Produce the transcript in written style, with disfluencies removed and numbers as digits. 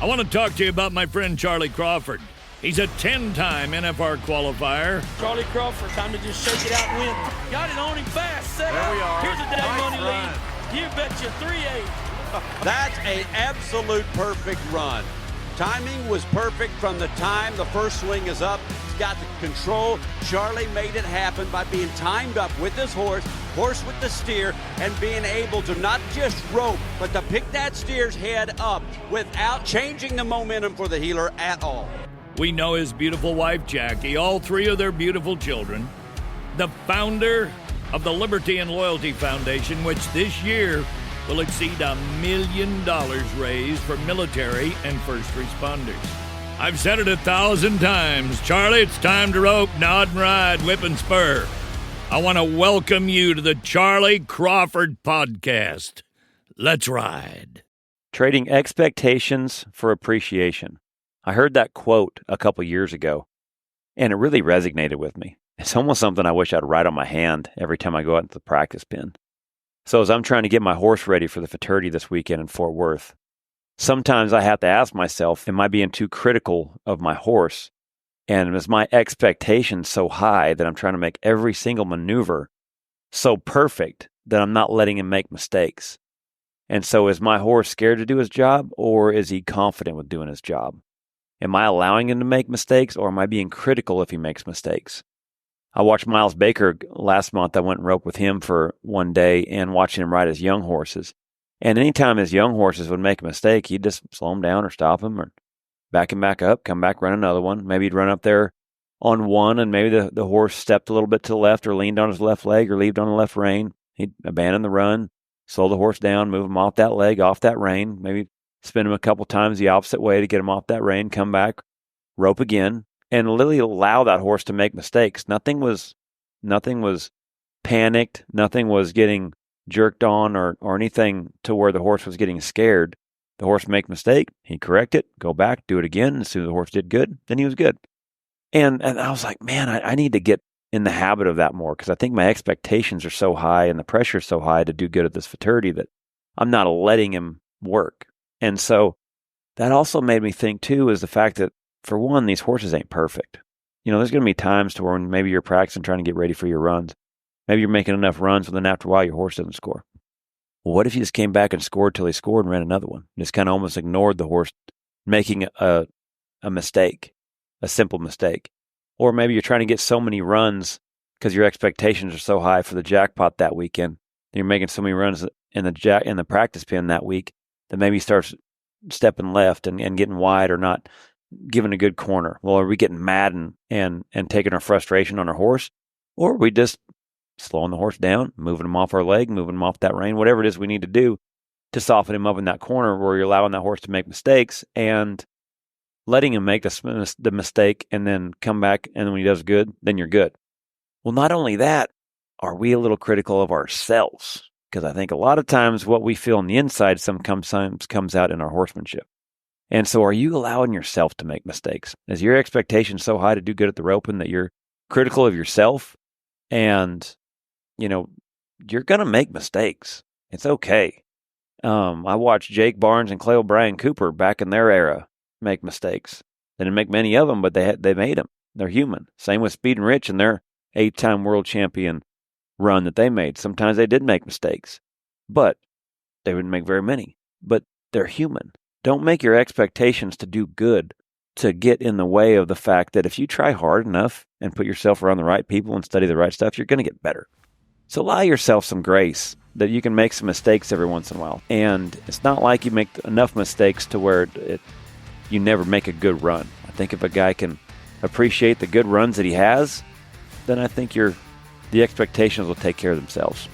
I want to talk to you about my friend Charlie Crawford. He's a 10-time NFR qualifier. Charlie Crawford, time to just shake it out and win. Got it on him fast, set there up. We are. Here's a day Nice money run. lead. You betcha 3-8. That's an absolute perfect run. Timing was perfect from the time the first swing is up. He's got the control. Charlie made it happen by being timed up with his horse with the steer, and being able to not just rope, but to pick that steer's head up without changing the momentum for the heeler at all. We know his beautiful wife, Jackie, all three of their beautiful children, the founder of the Liberty and Loyalty Foundation, which this year will exceed $1 million raised for military and first responders. I've said it 1,000 times. Charlie, it's time to rope, nod and ride, whip and spur. I want to welcome you to the Charlie Crawford Podcast. Let's ride. Trading expectations for appreciation. I heard that quote a couple years ago, and it really resonated with me. It's almost something I wish I'd write on my hand every time I go out into the practice pen. So as I'm trying to get my horse ready for the futurity this weekend in Fort Worth, sometimes I have to ask myself, am I being too critical of my horse? And is my expectation so high that I'm trying to make every single maneuver so perfect that I'm not letting him make mistakes? And so is my horse scared to do his job, or is he confident with doing his job? Am I allowing him to make mistakes, or am I being critical if he makes mistakes? I watched Miles Baker last month. I went and roped with him for one day and watching him ride his young horses. And anytime his young horses would make a mistake, he'd just slow him down or stop him or back him back up, come back, run another one. Maybe he'd run up there on one, and maybe the horse stepped a little bit to the left or leaned on his left leg or leaned on the left rein. He'd abandon the run, slow the horse down, move him off that leg, off that rein, maybe spin him a couple times the opposite way to get him off that rein, come back, rope again, and literally allow that horse to make mistakes. Nothing was panicked. Nothing was getting jerked on or anything to where the horse was getting scared. The horse make a mistake, he'd correct it, go back, do it again. As soon as the horse did good, then he was good. And I was like, man, I need to get in the habit of that more, because I think my expectations are so high and the pressure is so high to do good at this futurity that I'm not letting him work. And so that also made me think, too, is the fact that, for one, these horses ain't perfect. You know, there's going to be times to where maybe you're practicing trying to get ready for your runs. Maybe you're making enough runs, but then after a while, your horse doesn't score. Well, what if you just came back and scored till he scored and ran another one? Just kind of almost ignored the horse making a mistake, a simple mistake. Or maybe you're trying to get so many runs because your expectations are so high for the jackpot that weekend. You're making so many runs in the practice pen that week that maybe he starts stepping left and getting wide or not giving a good corner. Well, are we getting mad and taking our frustration on our horse? Or are we just slowing the horse down, moving him off our leg, moving him off that rein, whatever it is we need to do to soften him up in that corner where you're allowing that horse to make mistakes and letting him make the mistake and then come back, and when he does good, then you're good. Well, not only that, are we a little critical of ourselves? Because I think a lot of times what we feel on the inside sometimes comes out in our horsemanship. And so are you allowing yourself to make mistakes? Is your expectation so high to do good at the roping that you're critical of yourself? And, you know, you're going to make mistakes. It's okay. I watched Jake Barnes and Clay O'Brien Cooper back in their era make mistakes. They didn't make many of them, but they made them. They're human. Same with Speed and Rich and their 8-time world champion run that they made. Sometimes they did make mistakes, but they wouldn't make very many. But they're human. Don't make your expectations to do good to get in the way of the fact that if you try hard enough and put yourself around the right people and study the right stuff, you're going to get better. So allow yourself some grace that you can make some mistakes every once in a while. And it's not like you make enough mistakes to where you never make a good run. I think if a guy can appreciate the good runs that he has, then I think the expectations will take care of themselves.